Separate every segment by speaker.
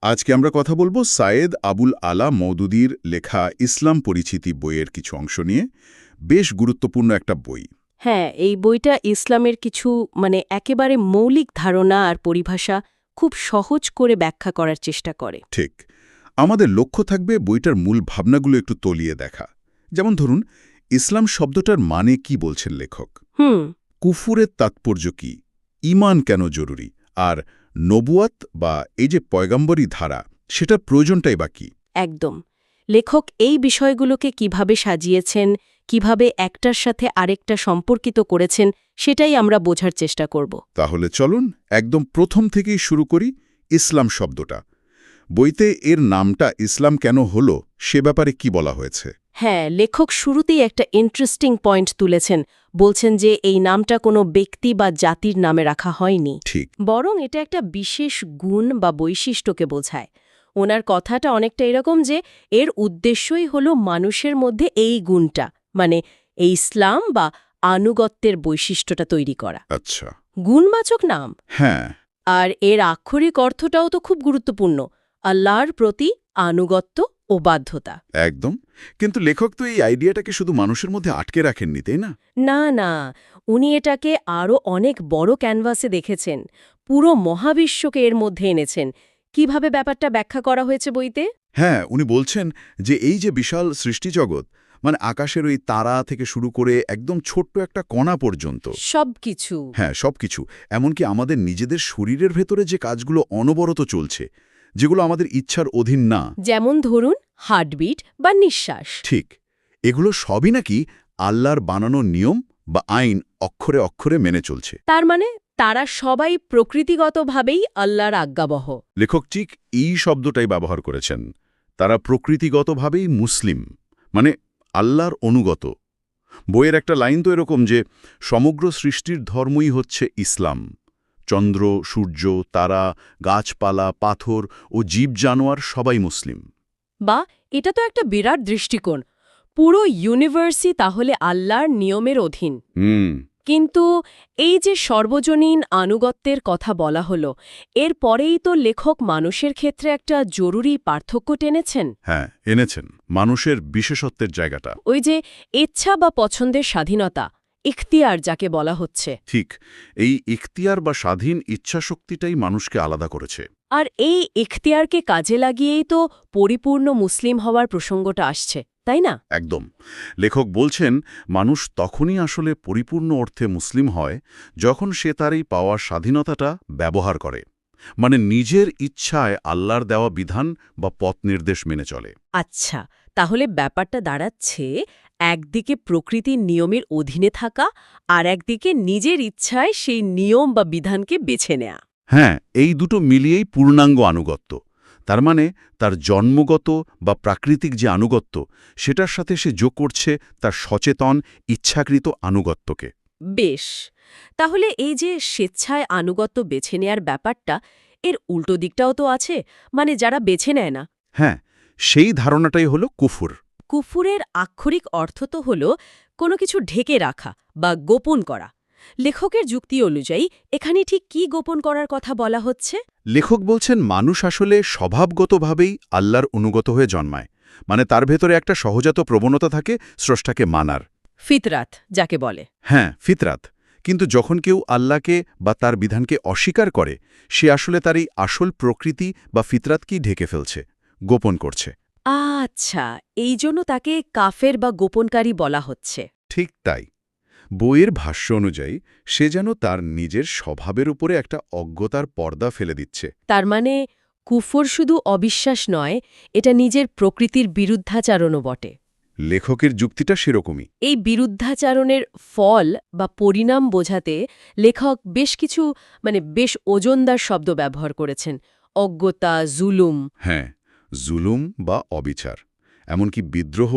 Speaker 1: আজকে আমরা কথা বলবো সায়েদ আবুল আলা মওদুদীর লেখা ইসলাম পরিচিতি বইয়ের কিছু অংশ নিয়ে। বেশ গুরুত্বপূর্ণ একটা বই।
Speaker 2: হ্যাঁ, এই বইটা ইসলামের কিছু একেবারে মৌলিক ধারণা আর পরিভাষা খুব সহজ করে ব্যাখ্যা করার চেষ্টা করে।
Speaker 1: ঠিক। আমাদের লক্ষ্য থাকবে বইটার মূল ভাবনাগুলো একটু তলিয়ে দেখা। যেমন ধরুন, ইসলাম শব্দটার মানে কি বলছেন লেখক,
Speaker 2: হুম।
Speaker 1: কুফুরের তাৎপর্য কি, ঈমান কেন জরুরি, আর নবুয়াত বা এই যে পয়গম্বরী ধারা সেটার প্রয়োজনটাই বা কি।
Speaker 2: একদম। লেখক এই বিষয়গুলোকে কিভাবে সাজিয়েছেন, কিভাবে একটার সাথে আরেকটা সম্পর্কিত করেছেন, সেটাই আমরা বোঝার চেষ্টা করব।
Speaker 1: তাহলে চলুন একদম প্রথম থেকেই শুরু করি। ইসলাম শব্দটা, বইতে এর নামটা ইসলাম কেন হলো সে ব্যাপারে কি বলা হয়েছে?
Speaker 2: হ্যাঁ, লেখক শুরুতেই একটা ইন্টারেস্টিং পয়েন্ট তুলেছেন। বলছেন যে এই নামটা কোনো ব্যক্তি বা জাতির নামে রাখা হয়নি,
Speaker 1: ঠিক।
Speaker 2: বরং এটা একটা বিশেষ গুণ বা বৈশিষ্ট্যকে বোঝায়। ওনার কথাটা অনেকটা এরকম যে এর উদ্দেশ্যই হলো মানুষের মধ্যে এই গুণটা, এই ইসলাম বা আনুগত্যের বৈশিষ্ট্যটা তৈরি করা।
Speaker 1: আচ্ছা।
Speaker 2: গুণবাচক নাম।
Speaker 1: হ্যাঁ।
Speaker 2: আর এর আক্ষরিক অর্থটাও তো খুব গুরুত্বপূর্ণ, আল্লাহর প্রতি আনুগত্য ও বাধ্যতা।
Speaker 1: একদম। কিন্তু লেখক তো এই আইডিয়াটাকে শুধু মানুষের মধ্যে আটকে রাখেননি, তাই না?
Speaker 2: না, না, উনি এটাকে আরও অনেক বড় ক্যানভাসে দেখেছেন, পুরো মহাবিশ্বকে এর মধ্যে এনেছেন। কিভাবে ব্যাপারটা ব্যাখ্যা করা হয়েছে বইতে?
Speaker 1: হ্যাঁ, উনি বলছেন যে এই যে বিশাল সৃষ্টিজগৎ, মানে আকাশের ওই তারা থেকে শুরু করে একদম ছোট্ট একটা কণা পর্যন্ত,
Speaker 2: সবকিছু।
Speaker 1: হ্যাঁ সবকিছু, এমনকি আমাদের নিজেদের শরীরের ভেতরে যে কাজগুলো অনবরত চলছে, যেগুলো আমাদের ইচ্ছার অধীন না,
Speaker 2: যেমন ধরুন হার্টবিট বা নিঃশ্বাস।
Speaker 1: ঠিক, এগুলো সবই নাকি আল্লাহর বানানো নিয়ম বা আইন অক্ষরে অক্ষরে মেনে চলছে।
Speaker 2: তার তারা সবাই প্রকৃতিগতভাবেই আল্লাহর আজ্ঞাবহ।
Speaker 1: লেখক ঠিক এই শব্দটাই ব্যবহার করেছেন। তারা প্রকৃতিগতভাবেই মুসলিম, মানে আল্লাহর অনুগত। বইয়ের একটা লাইন তো এরকম যে সমগ্র সৃষ্টির ধর্মই হচ্ছে ইসলাম। চন্দ্র, সূর্য, তারা, গাছপালা, পাথর ও জীব জানোয়ার সবাই মুসলিম।
Speaker 2: বা এটা তো একটা বিরাট দৃষ্টিকোণ। পুরো ইউনিভার্সই তাহলে আল্লাহর নিয়মের অধীন।
Speaker 1: হুম।
Speaker 2: কিন্তু এই যে সর্বজনীন আনুগত্যের কথা বলা হলো, এর পরেই তো লেখক মানুষের ক্ষেত্রে একটা জরুরি পার্থক্য টেনেছেন।
Speaker 1: হ্যাঁ, এনেছেন মানুষের বিশেষত্বের জায়গাটা।
Speaker 2: ওই যে ইচ্ছা বা পছন্দের স্বাধীনতা, ইখতিয়ার যাকে বলা হচ্ছে।
Speaker 1: ঠিক, এই ইখতিয়ার বা স্বাধীন ইচ্ছাশক্তিটাই মানুষকে আলাদা করেছে।
Speaker 2: আর এই ইখতিয়ারকে কাজে লাগিয়েই তো পরিপূর্ণ মুসলিম হওয়ার প্রসঙ্গটা আসছে, তাই না?
Speaker 1: একদম। লেখক বলছেন মানুষ তখনই আসলে পরিপূর্ণ অর্থে মুসলিম হয় যখন সে তার এই পাওয়া স্বাধীনতাটা ব্যবহার করে, মানে নিজের ইচ্ছায় আল্লাহর দেওয়া বিধান বা পথ নির্দেশ মেনে চলে।
Speaker 2: আচ্ছা, তাহলে ব্যাপারটা দাঁড়াচ্ছে একদিকে প্রকৃতির নিয়মের অধীনে থাকা, আর একদিকে নিজের ইচ্ছায় সেই নিয়ম বা বিধানকে বেছে নেয়া।
Speaker 1: হ্যাঁ, এই দুটো মিলিয়েই পূর্ণাঙ্গ আনুগত্য। তার মানে তার জন্মগত বা প্রাকৃতিক যে আনুগত্য, সেটার সাথে সে যোগ করছে তার সচেতন ইচ্ছাকৃত আনুগত্যকে।
Speaker 2: বেশ, তাহলে এই যে স্বেচ্ছায় আনুগত্য বেছে নেয়ার ব্যাপারটা, এর উল্টো দিকটাও তো আছে, যারা বেছে নেয় না।
Speaker 1: হ্যাঁ, সেই ধারণাটাই হলো কুফর।
Speaker 2: কুফুরের আক্ষরিক অর্থ তো হল কোনো কিছু ঢেকে রাখা বা গোপন করা। লেখকের যুক্তি অনুযায়ী এখানে ঠিক কি গোপন করার কথা বলা হচ্ছে?
Speaker 1: লেখক বলছেন মানুষ আসলে স্বভাবগতভাবেই আল্লাহর অনুগত হয়ে জন্মায়, মানে তার ভেতরে একটা সহজাত প্রবণতা থাকে স্রষ্টাকে মানার।
Speaker 2: ফিতরাত যাকে বলে।
Speaker 1: হ্যাঁ, ফিতরাত। কিন্তু যখন কেউ আল্লাহকে বা তার বিধানকে অস্বীকার করে, সে আসলে তার এই আসল প্রকৃতি বা ফিতরাতকেই ঢেকে ফেলছে, গোপন করছে।
Speaker 2: আচ্ছা, এই জন্য তাকে কাফের বা গোপনকারী বলা হচ্ছে।
Speaker 1: ঠিক তাই। বইয়ের ভাষ্য অনুযায়ী সে যেন তার নিজের স্বভাবের উপরে একটা অজ্ঞতার পর্দা ফেলে দিচ্ছে।
Speaker 2: তার কুফর শুধু অবিশ্বাস নয়, এটা নিজের প্রকৃতির বিরুদ্ধাচারণও বটে।
Speaker 1: লেখকের যুক্তিটা সেরকমই।
Speaker 2: এই বিরুদ্ধাচারণের ফল বা পরিণাম বোঝাতে লেখক বেশ কিছু বেশ ওজনদার শব্দ ব্যবহার করেছেন। অজ্ঞতা, জুলুম।
Speaker 1: হ্যাঁ, জুলুম বা অবিচার, এমনকি বিদ্রোহ,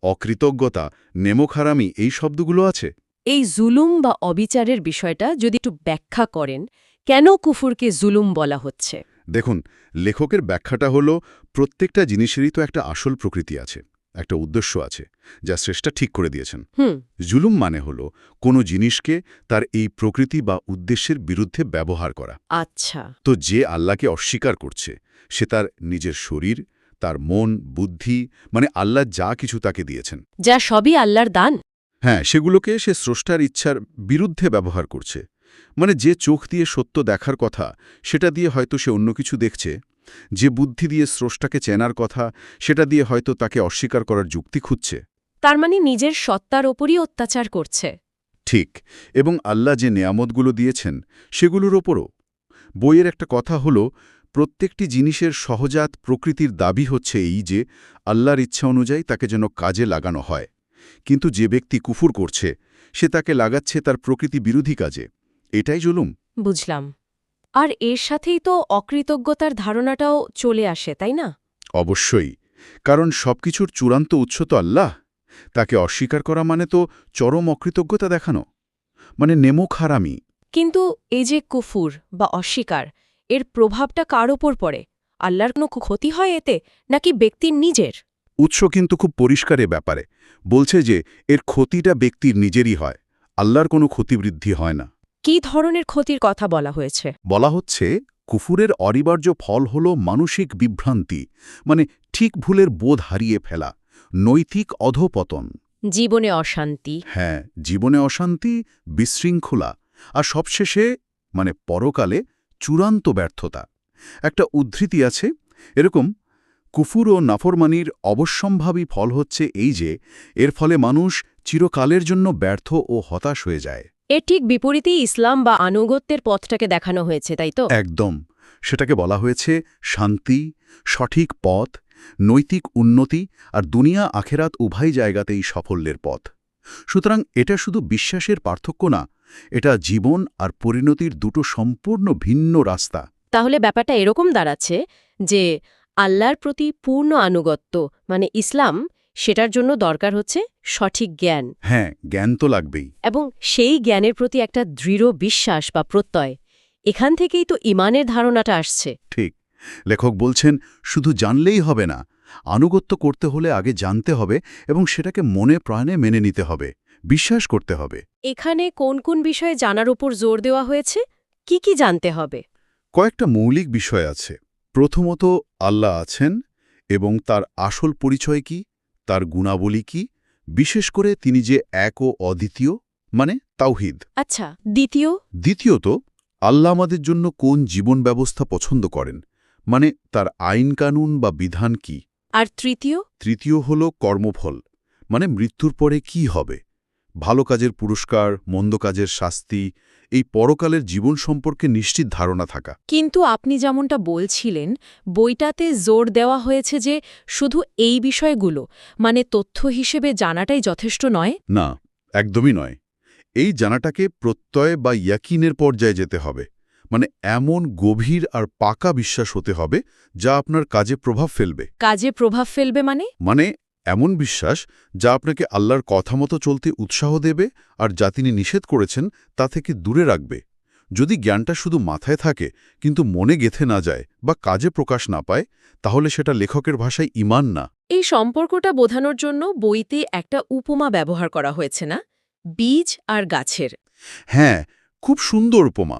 Speaker 1: অকৃতজ্ঞতা, নেমখারামি, এই শব্দগুলো আছে।
Speaker 2: এই জুলুম বা অবিচারের বিষয়টা যদি একটু ব্যাখ্যা করেন, কেন কুফুরকে জুলুম বলা হচ্ছে?
Speaker 1: দেখুন, লেখকের ব্যাখ্যাটা হলো প্রত্যেকটা জিনিসেরই তো একটা আসল প্রকৃতি আছে, একটা উদ্দেশ্য আছে যা স্রষ্টা ঠিক করে দিয়েছেন।
Speaker 2: হুম।
Speaker 1: জুলুম মানে হলো কোনো জিনিসকে তার এই প্রকৃতি বা উদ্দেশ্যের বিরুদ্ধে ব্যবহার করা।
Speaker 2: আচ্ছা।
Speaker 1: তো যে আল্লাহকে অস্বীকার করছে সে তার নিজের শরীর, তার মন, বুদ্ধি, মানে আল্লাহ যা কিছু তাকে দিয়েছেন,
Speaker 2: যা সবই আল্লাহর দান।
Speaker 1: হ্যাঁ, সেগুলোকে সে স্রষ্টার ইচ্ছার বিরুদ্ধে ব্যবহার করছে। মানে যে চোখ দিয়ে সত্য দেখার কথা সেটা দিয়ে হয়তো সে অন্য কিছু দেখছে, যে বুদ্ধি দিয়ে স্রষ্টাকে চেনার কথা সেটা দিয়ে হয়তো তাকে অস্বীকার করার যুক্তি খুঁজছে।
Speaker 2: তার মানে নিজের সত্তার ওপরই অত্যাচার করছে।
Speaker 1: ঠিক, এবং আল্লাহ যে নেয়ামতগুলো দিয়েছেন সেগুলোর ওপরও। বইয়ের একটা কথা হলো, প্রত্যেকটি জিনিসের সহজাত প্রকৃতির দাবি হচ্ছে এই যে আল্লাহর ইচ্ছা অনুযায়ী তাকে যেন কাজে লাগানো হয়। কিন্তু যে ব্যক্তি কুফর করছে সে তাকে লাগাচ্ছে তার প্রকৃতি বিরোধী কাজে। এটাই জুলুম।
Speaker 2: বুঝলাম। আর এর সাথেই তো অকৃতজ্ঞতার ধারণাটাও চলে আসে, তাই না?
Speaker 1: অবশ্যই, কারণ সবকিছুর চূড়ান্ত উৎস তো আল্লাহ। তাকে অস্বীকার করা মানে তো চরম অকৃতজ্ঞতা দেখানো, মানে নেমুখ হারামি।
Speaker 2: কিন্তু এই যে কুফুর বা অস্বীকার, এর প্রভাবটা কার ওপর পড়ে? আল্লাহর কোনো ক্ষতি হয় এতে, নাকি ব্যক্তির নিজের?
Speaker 1: উৎস কিন্তু খুব পরিষ্কার এ ব্যাপারে। বলছে যে এর ক্ষতিটা ব্যক্তির নিজেরই হয়, আল্লাহর কোনো ক্ষতিবৃদ্ধি হয় না।
Speaker 2: কী ধরনের ক্ষতির কথা বলা হয়েছে?
Speaker 1: বলা হচ্ছে কুফুরের অনিবার্য ফল হল মানসিক বিভ্রান্তি, মানে ঠিক ভুলের বোধ হারিয়ে ফেলা, নৈতিক অধঃপতন।
Speaker 2: জীবনে অশান্তি।
Speaker 1: হ্যাঁ, জীবনে অশান্তি, বিশৃঙ্খলা, আর সবশেষে মানে পরকালে চূড়ান্ত ব্যর্থতা। একটা উদ্ধৃতি আছে এরকম, কুফুর ও নাফরমানির অবশ্যম্ভাবী ফল হচ্ছে এই যে এর ফলে মানুষ চিরকালের জন্য ব্যর্থ ও হতাশ হয়ে যায়।
Speaker 2: এর ঠিক বিপরীতেই ইসলাম বা আনুগত্যের পথটাকে দেখানো হয়েছে, তাই তো?
Speaker 1: একদম, সেটাকে বলা হয়েছে শান্তি, সঠিক পথ, নৈতিক উন্নতি আর দুনিয়া আখেরাত উভয় জায়গাতেই সাফল্যের পথ। সুতরাং এটা শুধু বিশ্বাসের পার্থক্য না, এটা জীবন আর পরিণতির দুটো সম্পূর্ণ ভিন্ন রাস্তা।
Speaker 2: তাহলে ব্যাপারটা এরকম দাঁড়াচ্ছে যে আল্লাহর প্রতি পূর্ণ আনুগত্য মানে ইসলাম, সেটার জন্য দরকার হচ্ছে সঠিক জ্ঞান।
Speaker 1: হ্যাঁ, জ্ঞান তো লাগবেই।
Speaker 2: এবং সেই জ্ঞানের প্রতি একটা দৃঢ় বিশ্বাস বা প্রত্যয়, এখান থেকেই তো ইমানের ধারণাটা আসছে।
Speaker 1: ঠিক, লেখক বলছেন শুধু জানলেই হবে না, আনুগত্য করতে হলে আগে জানতে হবে এবং সেটাকে মনে প্রাণে মেনে নিতে হবে, বিশ্বাস করতে হবে।
Speaker 2: এখানে কোন কোন বিষয়ে জানার উপর জোর দেওয়া হয়েছে? কি কি জানতে হবে?
Speaker 1: কয়েকটা মৌলিক বিষয় আছে। প্রথমত, আল্লাহ আছেন এবং তার আসল পরিচয় কি, তার গুণাবলী কি, বিশেষ করে তিনি যে এক ও অদ্বিতীয়, মানে তাওহীদ।
Speaker 2: আচ্ছা, দ্বিতীয়?
Speaker 1: দ্বিতীয়ত, আল্লাহ আমাদের জন্য কোন জীবন ব্যবস্থা পছন্দ করেন, মানে তার আইন কানুন বা বিধান কি।
Speaker 2: আর তৃতীয়?
Speaker 1: তৃতীয় হল কর্মফল, মানে মৃত্যুর পরে কি হবে, ভালো কাজের পুরস্কার, মন্দ কাজের শাস্তি, এই পরকালের জীবন সম্পর্কে নিশ্চিত ধারণা থাকা।
Speaker 2: কিন্তু আপনি যেমনটা বলছিলেন, বইটাতে জোর দেওয়া হয়েছে যে শুধু এই বিষয়গুলো মানে তথ্য হিসেবে জানাটাই যথেষ্ট নয়।
Speaker 1: না, একদমই নয়। এই জানাটাকে প্রত্যয় বা ইয়াকিনের পর্যায়ে যেতে হবে, মানে এমন গভীর আর পাকা বিশ্বাস হতে হবে যা আপনার কাজে প্রভাব ফেলবে।
Speaker 2: কাজে প্রভাব ফেলবে মানে?
Speaker 1: মানে এমন বিশ্বাস যা আপনাকে আল্লাহর কথা মতো চলতে উৎসাহ দেবে আর যা তিনি নিষেধ করেছেন তা থেকে দূরে রাখবে। যদি জ্ঞানটা শুধু মাথায় থাকে কিন্তু মনে গেঁথে না যায় বা কাজে প্রকাশ না পায়, তাহলে সেটা লেখকের ভাষায় ঈমান না।
Speaker 2: এই সম্পর্কটা বোঝানোর জন্য বইতে একটা উপমা ব্যবহার করা হয়েছে না, বীজ আর গাছের।
Speaker 1: হ্যাঁ, খুব সুন্দর উপমা।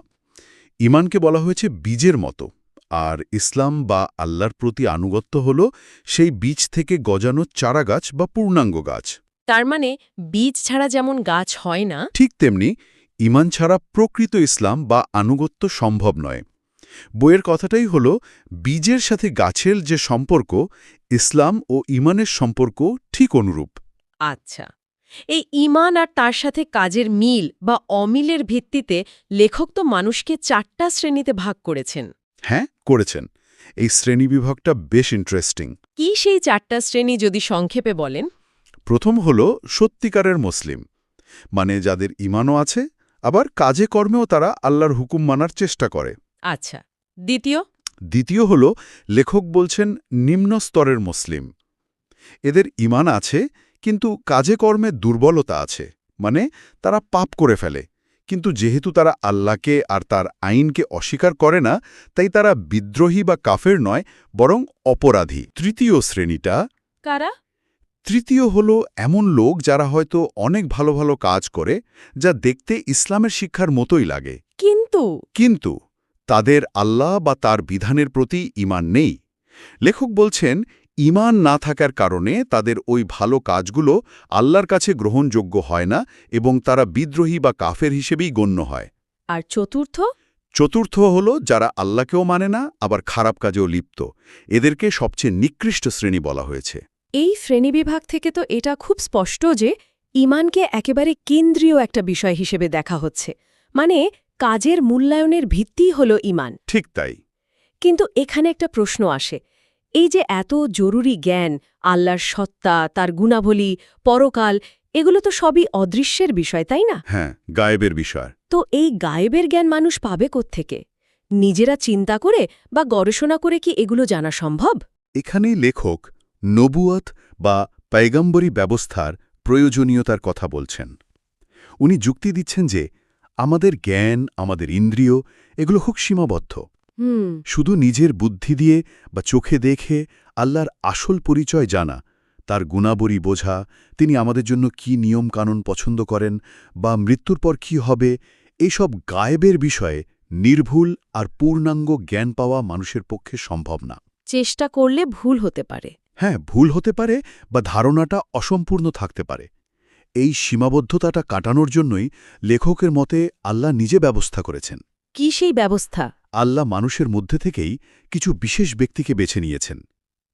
Speaker 1: ঈমানকে বলা হয়েছে বীজের মতো, আর ইসলাম বা আল্লাহর প্রতি আনুগত্য হল সেই বীজ থেকে গজানো চারাগাছ বা পূর্ণাঙ্গ গাছ।
Speaker 2: তার মানে বীজ ছাড়া যেমন গাছ হয় না,
Speaker 1: ঠিক তেমনি ঈমান ছাড়া প্রকৃত ইসলাম বা আনুগত্য সম্ভব নয়। বইয়ের কথাটাই হল বীজের সাথে গাছের যে সম্পর্ক, ইসলাম ও ঈমানের সম্পর্ক ঠিক অনুরূপ।
Speaker 2: আচ্ছা, এই ঈমান আর তার সাথে কাজের মিল বা অমিলের ভিত্তিতে লেখক তো মানুষকে 4টা শ্রেণীতে ভাগ করেছেন।
Speaker 1: হ্যাঁ, করেছেন। এই শ্রেণীবিভাগটা বেশ ইন্টারেস্টিং।
Speaker 2: কি সেই 4টা শ্রেণী যদি সংক্ষেপে বলেন?
Speaker 1: প্রথম হল সত্যিকারের মুসলিম, মানে যাদের ঈমানও আছে, আবার কাজে কর্মেও তারা আল্লাহর হুকুম মানার চেষ্টা করে।
Speaker 2: আচ্ছা, দ্বিতীয়?
Speaker 1: দ্বিতীয় হল লেখক বলছেন নিম্ন স্তরের মুসলিম। এদের ঈমান আছে কিন্তু কাজে কর্মে দুর্বলতা আছে, মানে তারা পাপ করে ফেলে, কিন্তু যেহেতু তারা আল্লাহকে আর তার আইনকে অস্বীকার করে না, তাই তারা বিদ্রোহী বা কাফের নয়, বরং অপরাধী। তৃতীয় শ্রেণীটা?
Speaker 2: কারা?
Speaker 1: তৃতীয় হলো এমন লোক যারা হয়তো অনেক ভালো ভালো কাজ করে যা দেখতে ইসলামের শিক্ষার মতোই লাগে, কিন্তু তাদের আল্লাহ বা তার বিধানের প্রতি ঈমান নেই। লেখক বলছেন, ঈমান না থাকার কারণে তাদের ওই ভালো কাজগুলো আল্লাহর কাছে গ্রহণযোগ্য হয় না এবং তারা বিদ্রোহী বা কাফের হিসেবেই গণ্য হয়।
Speaker 2: আর চতুর্থ
Speaker 1: হলো যারা আল্লাহকেও মানে না, আবার খারাপ কাজেও লিপ্ত। এদেরকে সবচেয়ে নিকৃষ্ট শ্রেণী বলা হয়েছে।
Speaker 2: এই শ্রেণীবিভাগ থেকে তো এটা খুব স্পষ্ট যে ঈমানকে একেবারে কেন্দ্রীয় একটা বিষয় হিসেবে দেখা হচ্ছে, মানে কাজের মূল্যায়নের ভিত্তিই হল ঈমান।
Speaker 1: ঠিক তাই।
Speaker 2: কিন্তু এখানে একটা প্রশ্ন আসে, এই যে এত জরুরি জ্ঞান, আল্লাহর সত্তা, তার গুণাবলী, পরকাল, এগুলো তো সবই অদৃশ্যের বিষয়, তাই না?
Speaker 1: হ্যাঁ, গায়েবের বিষয়।
Speaker 2: তো এই গায়েবের জ্ঞান মানুষ পাবে কোত্থেকে? নিজেরা চিন্তা করে বা গবেষণা করে কি এগুলো জানা সম্ভব?
Speaker 1: এখানেই লেখক নবুয়ত বা পয়গম্বরী ব্যবস্থার প্রয়োজনীয়তার কথা বলছেন। উনি যুক্তি দিচ্ছেন যে আমাদের জ্ঞান, আমাদের ইন্দ্রিয়, এগুলো খুব সীমাবদ্ধ। শুধু নিজের বুদ্ধি দিয়ে বা চোখে দেখে আল্লাহর আসল পরিচয় জানা, তার গুণাবলী বোঝা, তিনি আমাদের জন্য কি নিয়মকানুন পছন্দ করেন বা মৃত্যুর পর কি হবে, এইসব গায়েবের বিষয়ে নির্ভুল আর পূর্ণাঙ্গ জ্ঞান পাওয়া মানুষের পক্ষে সম্ভব না।
Speaker 2: চেষ্টা করলে ভুল হতে পারে।
Speaker 1: হ্যাঁ, ভুল হতে পারে বা ধারণাটা অসম্পূর্ণ থাকতে পারে। এই সীমাবদ্ধতাটা কাটানোর জন্যই লেখকের মতে আল্লাহ নিজে ব্যবস্থা করেছেন।
Speaker 2: কি সেই ব্যবস্থা?
Speaker 1: আল্লাহ মানুষের মধ্যে থেকেই কিছু বিশেষ ব্যক্তিকে বেছে নিয়েছেন।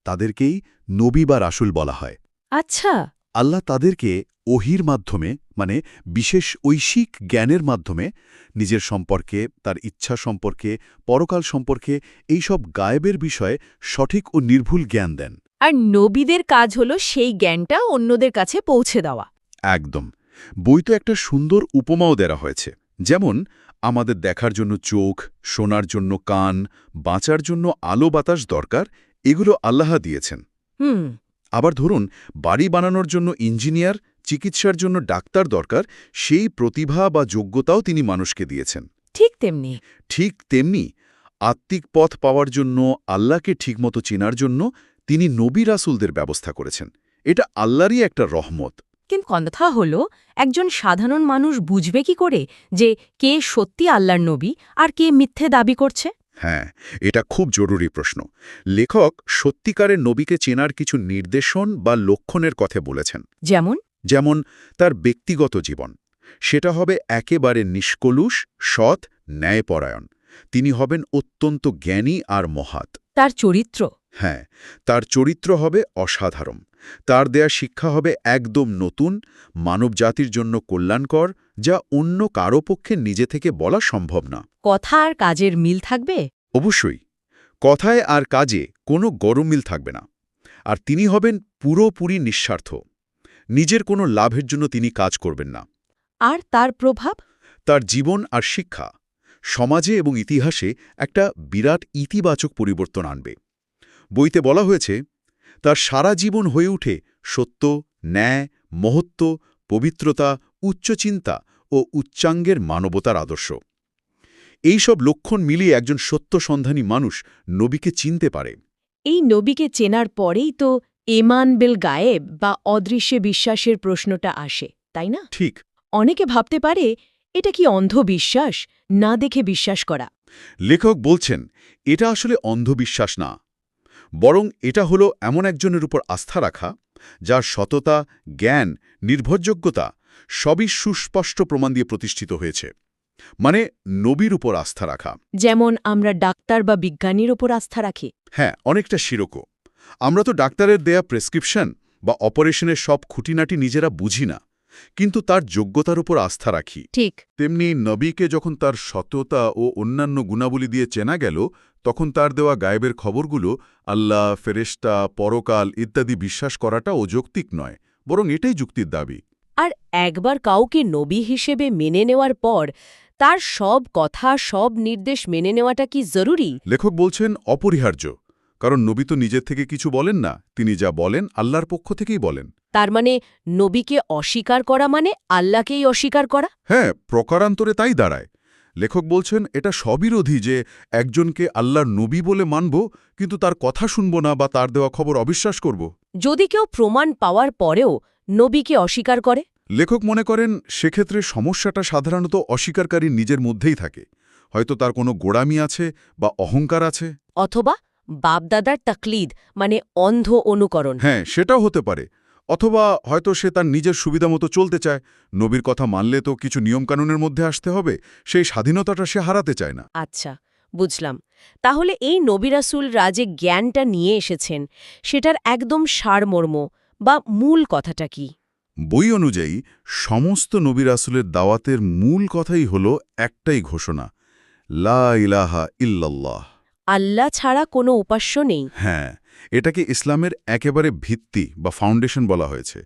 Speaker 1: তাদেরকেই নবী বা রাসূল বলা হয়।
Speaker 2: আচ্ছা।
Speaker 1: আল্লাহ তাদেরকে ওহীর মাধ্যমে, মানে বিশেষ ঐশিক জ্ঞানের মাধ্যমে নিজের সম্পর্কে, তার ইচ্ছা সম্পর্কে, পরকাল সম্পর্কে এইসব গায়েবের বিষয়ে সঠিক ও নির্ভুল জ্ঞান দেন।
Speaker 2: আর নবীদের কাজ হলো সেই জ্ঞানটা অন্যদের কাছে পৌঁছে দেওয়া।
Speaker 1: একদম। বইতে একটা সুন্দর উপমাও দেওয়া হয়েছে। যেমন আমাদের দেখার জন্য চোখ, শোনার জন্য কান, বাঁচার জন্য আলো বাতাস দরকার, এগুলো আল্লাহ দিয়েছেন। আবার ধরুন, বাড়ি বানানোর জন্য ইঞ্জিনিয়ার, চিকিৎসার জন্য ডাক্তার দরকার, সেই প্রতিভা বা যোগ্যতাও তিনি মানুষকে দিয়েছেন। ঠিক তেমনি আত্মিক পথ পাওয়ার জন্য, আল্লাহকে ঠিকমতো চেনার জন্য তিনি নবী রাসূলদের ব্যবস্থা করেছেন। এটা আল্লাহরই একটা রহমত।
Speaker 2: কিন্তু কথা হলো, একজন সাধারণ মানুষ বুঝবে কি করে যে কে সত্যি আল্লাহর নবী আর কে মিথ্যে দাবি করছে?
Speaker 1: হ্যাঁ, এটা খুব জরুরি প্রশ্ন। লেখক সত্যিকারের নবীকে চেনার কিছু নির্দেশন বা লক্ষণের কথা বলেছেন। যেমন তার ব্যক্তিগত জীবন, সেটা হবে একেবারে নিষ্কলুষ, সৎ, ন্যায়পরায়ণ। তিনি হবেন অত্যন্ত জ্ঞানী আর মহাত।
Speaker 2: তার চরিত্র?
Speaker 1: হ্যাঁ, তার চরিত্র হবে অসাধারণ। তার দেয়া শিক্ষা হবে একদম নতুন, মানবজাতির জন্য কল্যাণকর, যা অন্য কারো পক্ষে নিজে থেকে বলা সম্ভব না।
Speaker 2: কথা আর কাজের মিল থাকবে?
Speaker 1: অবশ্যই। কথায় আর কাজে কোনো গরমিল থাকবে না। আর তিনি হবেন পুরোপুরি নিঃস্বার্থ। নিজের কোনো লাভের জন্য তিনি কাজ করবেন না।
Speaker 2: আর তার প্রভাব?
Speaker 1: তার জীবন আর শিক্ষা সমাজে এবং ইতিহাসে একটা বিরাট ইতিবাচক পরিবর্তন আনবে। বইতে বলা হয়েছে, তার সারা জীবন হয়ে ওঠে সত্য, ন্যায়, মহত্ব, পবিত্রতা, উচ্চচিন্তা ও উচ্চাঙ্গের মানবতার আদর্শ। এই সব লক্ষণ মিলিয়ে একজন সত্যসন্ধানী মানুষ নবীকে চিনতে পারে।
Speaker 2: এই নবীকে চেনার পরেই তো ঈমান বিল গায়েব বা অদৃশ্যে বিশ্বাসের প্রশ্নটা আসে, তাই না?
Speaker 1: ঠিক।
Speaker 2: অনেকে ভাবতে পারে, এটা কি অন্ধবিশ্বাস, না দেখে বিশ্বাস করা?
Speaker 1: লেখক বলছেন, এটা আসলে অন্ধবিশ্বাস না, বরং এটা হলো এমন একজনের উপর আস্থা রাখা যার সততা, জ্ঞান, নির্ভরযোগ্যতা সবই সুস্পষ্ট প্রমাণ দিয়ে প্রতিষ্ঠিত হয়েছে। মানে নবীর উপর আস্থা রাখা।
Speaker 2: যেমন আমরা ডাক্তার বা বিজ্ঞানীর উপর আস্থা রাখি।
Speaker 1: হ্যাঁ, অনেকটা সেরকম। আমরা তো ডাক্তারের দেয়া প্রেসক্রিপশন বা অপারেশনের সব খুঁটিনাটি নিজেরা বুঝি না, কিন্তু তার যোগ্যতার উপর আস্থা রাখি।
Speaker 2: ঠিক
Speaker 1: তেমনি নবীকে যখন তার সততা ও অন্যান্য গুণাবলী দিয়ে চেনা গেল, তখন তার দেওয়া গায়েবের খবরগুলো, আল্লাহ, ফেরেশতা, পরকাল ইত্যাদি বিশ্বাস করাটা অযৌক্তিক নয়, বরং এটাই যুক্তির দাবি।
Speaker 2: আর একবার কাউকে নবী হিসেবে মেনে নেওয়ার পর তার সব কথা, সব নির্দেশ মেনে নেওয়াটা কি জরুরি?
Speaker 1: লেখক বলছেন অপরিহার্য, কারণ নবী তো নিজের থেকে কিছু বলেন না, তিনি যা বলেন আল্লাহর পক্ষ থেকেই বলেন।
Speaker 2: তার মানে নবীকে অস্বীকার করা মানে আল্লাহকেই অস্বীকার করা?
Speaker 1: হ্যাঁ, প্রকারান্তরে তাই দাঁড়ায়। লেখক বলছেন এটা সবিরোধী যে একজনকে আল্লাহর নবী বলে মানব, কিন্তু তার কথা শুনব না বা তার দেওয়া খবর অবিশ্বাস করব।
Speaker 2: যদি কেউ প্রমাণ পাওয়ার পরেও নবীকে অস্বীকার করে?
Speaker 1: লেখক মনে করেন সেক্ষেত্রে সমস্যাটা সাধারণত অস্বীকারকারীর নিজের মধ্যেই থাকে। হয়তো তার কোনো গোড়ামি আছে বা অহংকার আছে।
Speaker 2: অথবা বাপদাদার তাকলিদ, মানে অন্ধ অনুকরণ।
Speaker 1: হ্যাঁ, সেটাও হতে পারে। অথবা হয়তো সে তার নিজের সুবিধামতো চলতে চায়। নবীর কথা মানলে তো কিছু নিয়মকানুনের মধ্যে আসতে হবে, সেই স্বাধীনতাটা সে হারাতে চায় না।
Speaker 2: আচ্ছা, বুঝলাম। তাহলে এই নবী রাসূলরা যে জ্ঞানটা নিয়ে এসেছেন, সেটার একদম সারমর্ম বা মূল কথাটা কি?
Speaker 1: বই অনুযায়ী সমস্ত নবী রাসূলের দাওয়াতের মূল কথাই হল একটাই ঘোষণা, লা ইলাহা ইল্লাল্লাহ।
Speaker 2: আল্লাহ ছাড়া কোনো উপাস্য নেই।
Speaker 1: হ্যাঁ, এটাকে ইসলামের একেবারে ভিত্তি বা ফাউন্ডেশন বলা হয়েছে।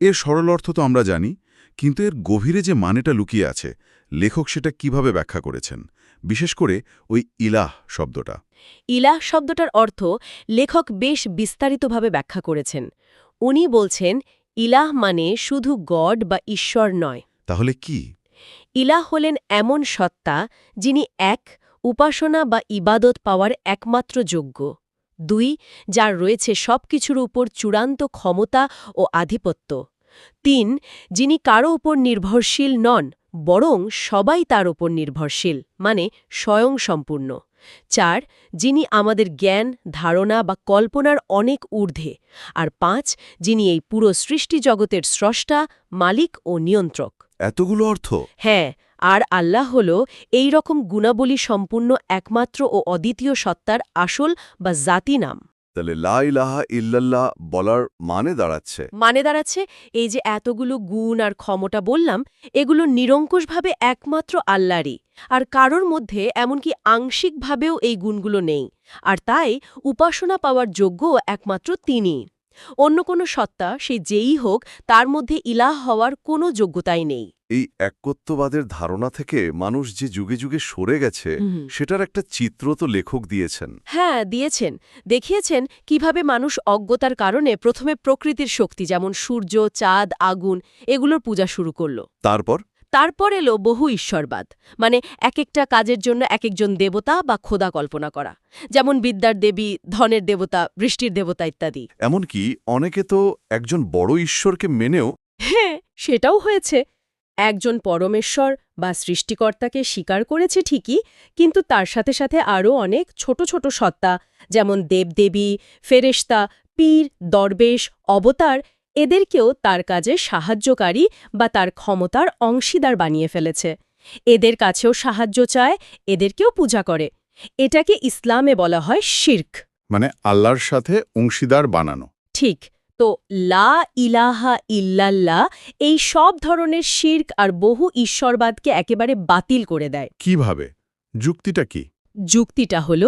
Speaker 1: এর সরল অর্থ তো আমরা জানি, কিন্তু এর গভীরে যে মানেটা লুকিয়ে আছে, লেখক সেটা কিভাবে ব্যাখ্যা করেছেন, বিশেষ করে ওই ইলাহ শব্দটা।
Speaker 2: ইলাহ শব্দটার অর্থ লেখক বেশ বিস্তারিতভাবে ব্যাখ্যা করেছেন। উনি বলছেন, ইলাহ মানে শুধু গড বা ঈশ্বর নয়।
Speaker 1: তাহলে কি?
Speaker 2: ইলাহ হলেন এমন সত্তা যিনি এক, উপাসনা বা ইবাদত পাওয়ার একমাত্র যোগ্য; দুই, যার রয়েছে সবকিছুর উপর চূড়ান্ত ক্ষমতা ও আধিপত্য; তিন, যিনি কারো উপর নির্ভরশীল নন, বরং সবাই তার উপর নির্ভরশীল, মানে স্বয়ংসম্পূর্ণ; চার, যিনি আমাদের জ্ঞান, ধারণা বা কল্পনার অনেক ঊর্ধ্বে; আর পাঁচ, যিনি এই পুরো সৃষ্টি জগতের স্রষ্টা, মালিক ও নিয়ন্ত্রক।
Speaker 1: এতগুলো অর্থ?
Speaker 2: হ্যাঁ, আর আল্লাহ হল এই রকম গুণাবলী সম্পূর্ণ একমাত্র ও অদ্বিতীয় সত্তার আসল বা জাতি নাম।
Speaker 3: তাহলে লা ইলাহা ইল্লাল্লাহ বলার মানে দাঁড়াচ্ছে
Speaker 2: এই যে এতগুলো গুণ আর ক্ষমতা বললাম, এগুলো নিরঙ্কুশভাবে একমাত্র আল্লাহরই, আর কারোর মধ্যে এমনকি আংশিকভাবেও এই গুণগুলো নেই। আর তাই উপাসনা পাওয়ার যোগ্য একমাত্র তিনিই। অন্য কোনো সত্তা, সে যেই হোক, তার মধ্যে ইলাহ হওয়ার কোনো যোগ্যতাই নেই।
Speaker 3: এই একত্ববাদের ধারণা থেকে মানুষ যে যুগে যুগে সরে গেছে, সেটার একটা চিত্র তো লেখক দিয়েছেন।
Speaker 2: হ্যাঁ, দিয়েছেন। দেখিয়েছেন কিভাবে মানুষ অজ্ঞতার কারণে প্রথমে প্রকৃতির শক্তি যেমন সূর্য, চাঁদ, আগুন এগুলোর পূজা শুরু করল। তারপর এলো বহু ঈশ্বরবাদ, মানে এক একটা কাজের জন্য এক একজন দেবতা বা খোদা কল্পনা করা, যেমন বিদ্যার দেবী, ধনের দেবতা, বৃষ্টির দেবতা ইত্যাদি।
Speaker 3: এমনকি অনেকে তো একজন বড় ঈশ্বরকে মেনেও।
Speaker 2: হ্যাঁ, সেটাও হয়েছে। একজন পরমেশ্বর বা সৃষ্টিকর্তাকে স্বীকার করেছে ঠিকই, কিন্তু তার সাথে সাথে আরও অনেক ছোট ছোট সত্তা, যেমন দেবদেবী, ফেরেশতা, পীর, দরবেশ, অবতার, এদেরকেও তার কাজে সাহায্যকারী বা তার ক্ষমতার অংশীদার বানিয়ে ফেলেছে। এদের কাছেও সাহায্য চায়, এদেরকেও পূজা করে। এটাকে ইসলামে বলা হয় শিরক,
Speaker 1: মানে আল্লাহর সাথে অংশীদার বানানো।
Speaker 2: ঠিক। তো লা ইলাহা ইল্লাল্লাহ এই সব ধরনের শিরক আর বহু ঈশ্বরবাদকে একেবারে বাতিল করে দেয়।
Speaker 1: কিভাবে? যুক্তিটা কি?
Speaker 2: যুক্তিটা হল,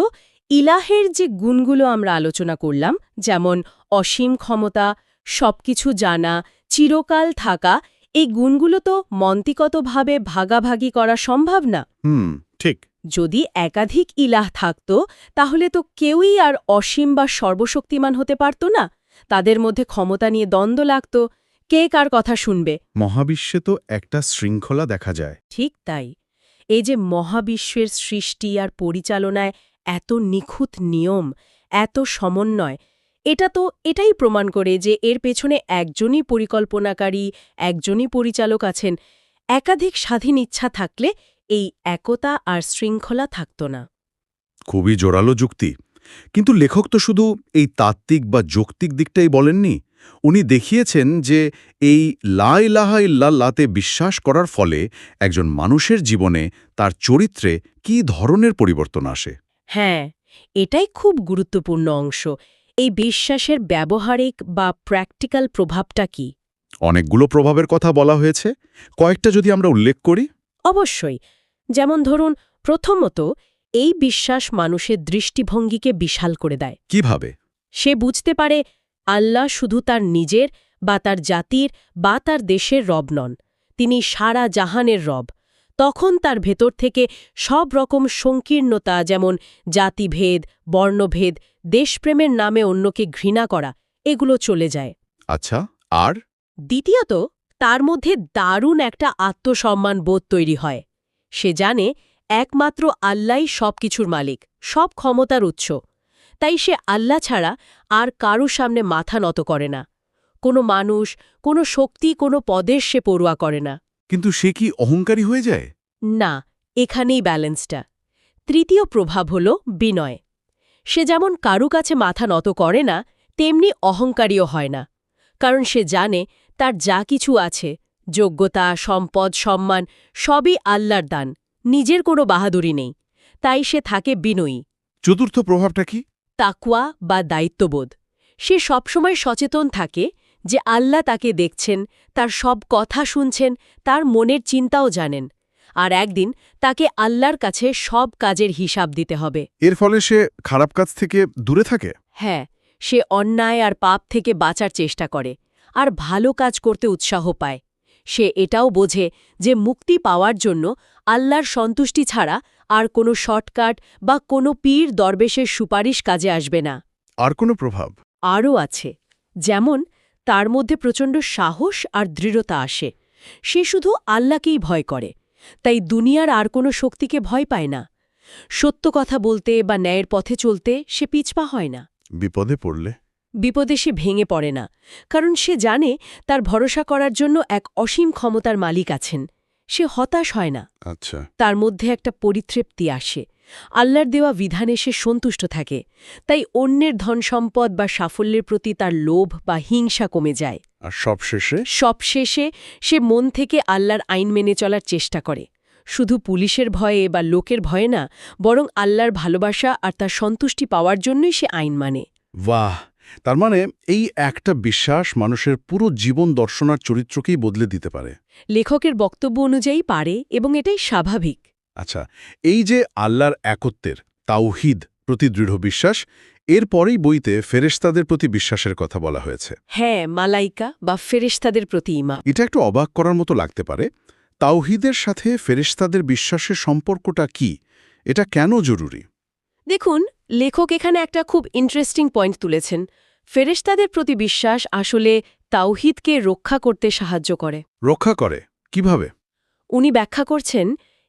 Speaker 2: ইলাহের যে গুণগুলো আমরা আলোচনা করলাম, যেমন অসীম ক্ষমতা, সবকিছু জানা, চিরকাল থাকা, এই গুণগুলো তো মন্তিগতভাবে ভাগাভাগি করা সম্ভব না।
Speaker 1: ঠিক।
Speaker 2: যদি একাধিক ইলাহ থাকত, তাহলে তো কেউই আর অসীম বা সর্বশক্তিমান হতে পারত না। তাদের মধ্যে ক্ষমতা নিয়ে দ্বন্দ্ব লাগত, কে কার কথা শুনবে।
Speaker 1: মহাবিশ্বে তো একটা শৃঙ্খলা দেখা যায়।
Speaker 2: ঠিক তাই। এই যে মহাবিশ্বের সৃষ্টি আর পরিচালনায় এত নিখুঁত নিয়ম, এত সমন্বয়, এটাই প্রমাণ করে যে এর পেছনে একজনই পরিকল্পনাকারী, একজনই পরিচালক আছেন। একাধিক স্বাধীন ইচ্ছা থাকলে এই একতা আর শৃঙ্খলা থাকত না।
Speaker 1: খুবই জোরালো যুক্তি। কিন্তু লেখক তো শুধু এই তাত্ত্বিক বা যৌক্তিক দিকটাই বলেননি। উনি দেখিয়েছেন যে এই লা ইলাহা ইল্লাল্লাহতে বিশ্বাস করার ফলে একজন মানুষের জীবনে তার চরিত্রে কী ধরনের পরিবর্তন আসে।
Speaker 2: হ্যাঁ, এটাই খুব গুরুত্বপূর্ণ অংশ। এই বিশ্বাসের ব্যবহারিক বা প্র্যাকটিক্যাল প্রভাবটা কি?
Speaker 1: অনেকগুলো প্রভাবের কথা বলা হয়েছে, কয়েকটা যদি আমরা উল্লেখ করি।
Speaker 2: অবশ্যই। যেমন ধরুন, প্রথমত, এই বিশ্বাস মানুষের দৃষ্টিভঙ্গিকে বিশাল করে দেয়।
Speaker 1: কিভাবে?
Speaker 2: সে বুঝতে পারে আল্লাহ শুধু তার নিজের বা তার জাতির বা তার দেশের রব নন, তিনি সারা জাহানের রব। তখন তার ভেতর থেকে সব রকম সংকীর্ণতা, যেমন জাতিভেদ, বর্ণভেদ, দেশপ্রেমের নামে অন্যকে ঘৃণা করা, এগুলো চলে যায়।
Speaker 1: আচ্ছা, আর?
Speaker 2: দ্বিতীয়ত, তার মধ্যে দারুণ একটা আত্মসম্মান বোধ তৈরি হয়। সে জানে একমাত্র আল্লাহই সব কিছুর মালিক, সব ক্ষমতার উৎস। তাই সে আল্লাহ ছাড়া আর কারো সামনে মাথা নত করে না। কোনো মানুষ, কোনো শক্তি, কোনো পদের সে পড়ুয়া করে না।
Speaker 1: কিন্তু সে কি অহংকারী হয়ে যায়?
Speaker 2: না, এখানেই ব্যালেন্সটা। তৃতীয় প্রভাব হল বিনয়। সে যেমন কারু কাছে মাথা নত করে না, তেমনি অহংকারীও হয় না। কারণ সে জানে তার যা কিছু আছে, যোগ্যতা, সম্পদ, সম্মান, সবই আল্লাহর দান, নিজের কোনো বাহাদুরি নেই। তাই সে থাকে বিনয়ী।
Speaker 1: চতুর্থ প্রভাবটা কি?
Speaker 2: তাকওয়া বা দায়িত্ববোধ। সে সবসময় সচেতন থাকে যে আল্লাহ তাকে দেখছেন, তার সব কথা শুনছেন, তার মনের চিন্তাও জানেন। আর একদিন তাকে আল্লাহর কাছে সব কাজের হিসাব দিতে হবে।
Speaker 1: এর ফলে সে খারাপ কাজ থেকে দূরে থাকে?
Speaker 2: হ্যাঁ, সে অন্যায় আর পাপ থেকে বাঁচার চেষ্টা করে, আর ভালো কাজ করতে উৎসাহ পায়। সে এটাও বোঝে যে মুক্তি পাওয়ার জন্য আল্লাহর সন্তুষ্টি ছাড়া আর কোনো শর্টকাট বা কোনো পীর দরবেশের সুপারিশ কাজে আসবে না।
Speaker 1: আর কোনো প্রভাব?
Speaker 2: আরও আছে, যেমন তার মধ্যে প্রচণ্ড সাহস আর দৃঢ়তা আসে। সে শুধু আল্লাহকেই ভয় করে, তাই দুনিয়ার আর কোনো শক্তিকে ভয় পায় না। সত্য কথা বলতে বা ন্যায়ের পথে চলতে সে পিছপা হয় না।
Speaker 1: বিপদে পড়লে?
Speaker 2: বিপদে সে ভেঙে পড়ে না, কারণ সে জানে তার ভরসা করার জন্য এক অসীম ক্ষমতার মালিক আছেন। সে হতাশ হয় না।
Speaker 1: আচ্ছা।
Speaker 2: তার মধ্যে একটা পরিতৃপ্তি আসে। আল্লাহর দেওয়া বিধানে সে সন্তুষ্ট থাকে, তাই অন্যের ধনসম্পদ বা সাফল্যের প্রতি তার লোভ বা হিংসা কমে যায়।
Speaker 1: আর সবশেষে?
Speaker 2: সবশেষে সে মন থেকে আল্লাহর আইন মেনে চলার চেষ্টা করে, শুধু পুলিশের ভয়ে বা লোকের ভয়ে না, বরং আল্লাহর ভালোবাসা আর তার সন্তুষ্টি পাওয়ার জন্যই সে আইন মানে।
Speaker 1: বাহ! তার মানে এই একটা বিশ্বাস মানুষের পুরো জীবন দর্শনার চরিত্রকেই বদলে দিতে পারে।
Speaker 2: লেখকের বক্তব্য অনুযায়ী পারে, এবং এটাই স্বাভাবিক।
Speaker 1: আচ্ছা, এই যে আল্লাহর একত্বের, তাওহীদ প্রতি দৃঢ় বিশ্বাস, এরপরেই বইতে ফেরেশতাদের প্রতি বিশ্বাসের কথা বলা হয়েছে।
Speaker 2: হ্যাঁ, মালাইকা বা ফেরেশতাদের প্রতি ঈমান।
Speaker 1: এটা একটু অবাক করার মতো লাগতে পারে। তাওহীদের সাথে ফেরেশতাদের বিশ্বাসের সম্পর্কটা কি? এটা কেন জরুরি?
Speaker 2: দেখুন, লেখক এখানে একটা খুব ইন্টারেস্টিং পয়েন্ট তুলেছেন। ফেরেশতাদের প্রতি বিশ্বাস আসলে তাওহীদকে রক্ষা করতে সাহায্য করে।
Speaker 1: রক্ষা করে কিভাবে?
Speaker 2: উনি ব্যাখ্যা করছেন,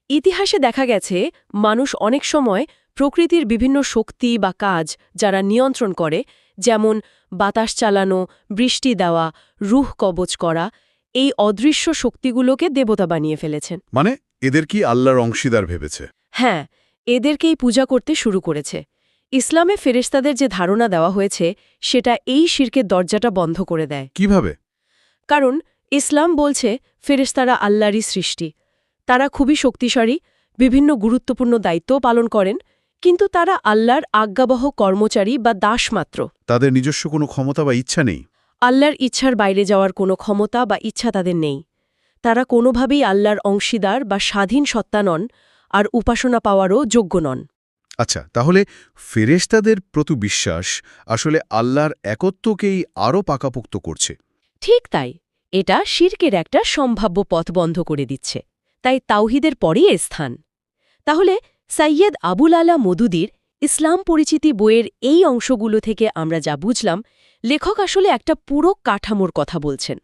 Speaker 2: ইতিহাসে দেখা গেছে মানুষ অনেক সময় প্রকৃতির বিভিন্ন শক্তি বা কাজ যারা নিয়ন্ত্রণ করে, যেমন বাতাস চালানো, বৃষ্টি দেওয়া, রূহ কবচ করা, এই অদৃশ্য শক্তিগুলোকে দেবতা বানিয়ে ফেলেছেন।
Speaker 1: মানে এদের কি আল্লাহর অংশীদার ভেবেছে?
Speaker 2: হ্যাঁ, এদেরকেই পূজা করতে শুরু করেছে। ইসলামে ফেরেশতাদের যে ধারণা দেওয়া হয়েছে সেটা এই শিরকের দরজাটা বন্ধ করে দেয়।
Speaker 1: কিভাবে?
Speaker 2: কারণ ইসলাম বলছে ফেরেশতারা আল্লাহরই সৃষ্টি। তারা খুবই শক্তিশালী, বিভিন্ন গুরুত্বপূর্ণ দায়িত্বও পালন করেন, কিন্তু তারা আল্লাহর আজ্ঞাবহ কর্মচারী বা দাস মাত্র।
Speaker 1: তাদের নিজস্ব কোনো ক্ষমতা বা ইচ্ছা নেই?
Speaker 2: আল্লাহর ইচ্ছার বাইরে যাওয়ার কোনো ক্ষমতা বা ইচ্ছা তাদের নেই। তারা কোনোভাবেই আল্লাহর অংশীদার বা স্বাধীন সত্তা নন, আর উপাসনা পাওয়ারও যোগ্য নন।
Speaker 1: আচ্ছা, তাহলে ফেরেশতাদের প্রতি বিশ্বাস আসলে আল্লাহর একত্বকেই আরও পাকাপোক্ত করছে।
Speaker 2: ঠিক তাই, এটা শিরকের একটা সম্ভাব্য পথ বন্ধ করে দিচ্ছে। তাই তাওহীদের পরেই এর স্থান। তাহলে সৈয়দ আবুল আলা মদুদির ইসলাম পরিচিতি বইয়ের এই অংশগুলো থেকে আমরা যা বুঝলাম, লেখক আসলে একটা পুরো কাঠামোর কথা বলছেন,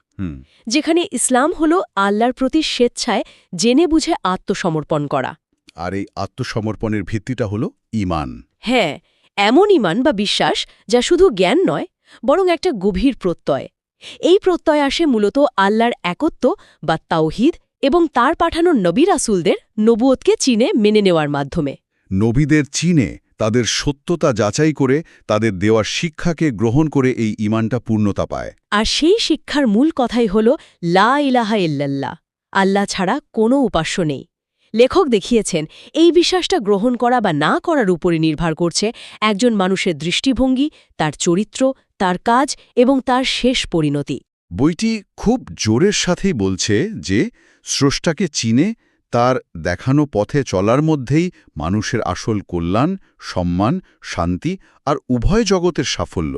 Speaker 2: যেখানে ইসলাম হল আল্লাহর প্রতি স্বেচ্ছায় জেনে বুঝে আত্মসমর্পণ করা।
Speaker 1: আর এই আত্মসমর্পণের ভিত্তিটা হলো ঈমান।
Speaker 2: হ্যাঁ, এমন ঈমান বা বিশ্বাস যা শুধু জ্ঞান নয়, বরং একটা গভীর প্রত্যয়। এই প্রত্যয় আসে মূলত আল্লাহর একত্ব বা তাওহীদ এবং তার পাঠানো নবী রাসূলদের নবুয়তকে চিনে মেনে নেওয়ার মাধ্যমে।
Speaker 1: নবীদের চিনে তাদের সত্যতা যাচাই করে তাদের দেওয়ার শিক্ষাকে গ্রহণ করে এই ঈমানটা পূর্ণতা পায়।
Speaker 2: আর সেই শিক্ষার মূল কথাই হল লা ইলাহা ইল্লাল্লাহ, আল্লাহ ছাড়া কোনো উপাস্য নেই। লেখক দেখিয়েছেন এই বিশ্বাসটা গ্রহণ করা বা না করার উপরে নির্ভর করছে একজন মানুষের দৃষ্টিভঙ্গি, তার চরিত্র, তার কাজ এবং তার শেষ পরিণতি।
Speaker 1: বইটি খুব জোরের সাথেই বলছে যে স্রষ্টাকে চিনে তার দেখানো পথে চলার মধ্যেই মানুষের আসল কল্যাণ, সম্মান, শান্তি আর উভয় জগতের সাফল্য।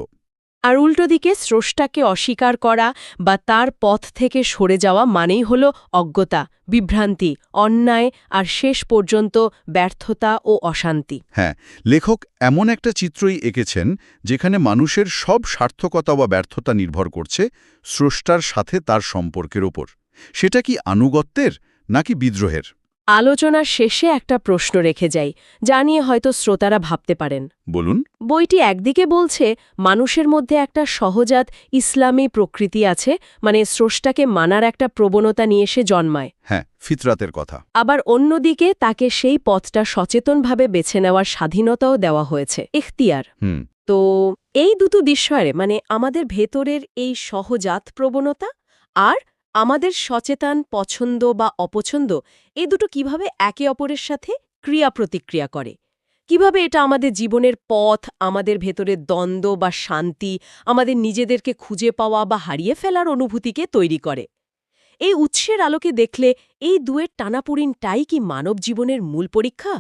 Speaker 2: আর উল্টো দিকে স্রষ্টাকে অস্বীকার করা বা তার পথ থেকে সরে যাওয়া মানেই হল অজ্ঞতা, বিভ্রান্তি, অন্যায় আর শেষ পর্যন্ত ব্যর্থতা ও অশান্তি।
Speaker 1: হ্যাঁ, লেখক এমন একটা চিত্রই এঁকেছেন যেখানে মানুষের সব সার্থকতা বা ব্যর্থতা নির্ভর করছে স্রষ্টার সাথে তার সম্পর্কের ওপর। সেটা কি আনুগত্যের নাকি বিদ্রোহের?
Speaker 2: আলোচনার শেষে একটা প্রশ্ন রেখে যাই, যা নিয়ে হয়তো শ্রোতারা ভাবতে পারেন।
Speaker 1: বলুন।
Speaker 2: বইটি একদিকে বলছে মানুষের মধ্যে একটা সহজাত ইসলামী প্রকৃতি আছে, মানে স্রষ্টাকে মানার একটা প্রবণতা নিয়ে সে জন্মায়।
Speaker 1: হ্যাঁ, ফিতরাতের কথা।
Speaker 2: আবার অন্যদিকে তাকে সেই পথটা সচেতনভাবে বেছে নেওয়ার স্বাধীনতাও দেওয়া হয়েছে, ইখতিয়ার। তো এই দুটো বিষয়ে মানে আমাদের ভেতরের এই সহজাত প্রবণতা আর আমাদের সচেতন পছন্দ বা অপছন্দ, এই দুটো কিভাবে একে অপরের সাথে ক্রিয়া প্রতিক্রিয়া করে, কিভাবে এটা আমাদের জীবনের পথ, আমাদের ভেতরের দ্বন্দ্ব বা শান্তি, আমাদের নিজেদেরকে খুঁজে পাওয়া বা হারিয়ে ফেলার অনুভূতিকে তৈরি করে। এই উৎসের আলোকে দেখলে এই দুয়ের টানাপোড়েনটাই কি মানব জীবনের মূল পরীক্ষা?